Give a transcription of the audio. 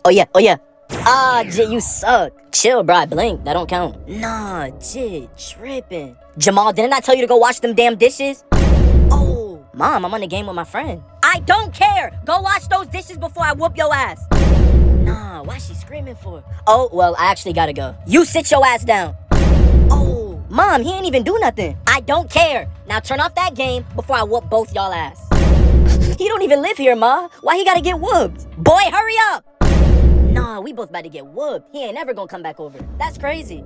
Oh yeah. Ah, Jit, you suck. Chill, bro. I blinked. That don't count. Nah, Jit, tripping. Jamal, didn't I tell you to go wash them damn dishes? Oh, Mom, I'm on the game with my friend. I don't care. Go wash those dishes before I whoop your ass. Nah, why she screaming for? Oh, well, I actually gotta go. You sit your ass down. Oh, Mom, he ain't even do nothing. I don't care. Now turn off that game before I whoop both y'all ass. He don't even live here, Ma. Why he gotta get whooped? Boy, hurry up! Nah, we both about to get whooped. He ain't never gonna come back over. That's crazy.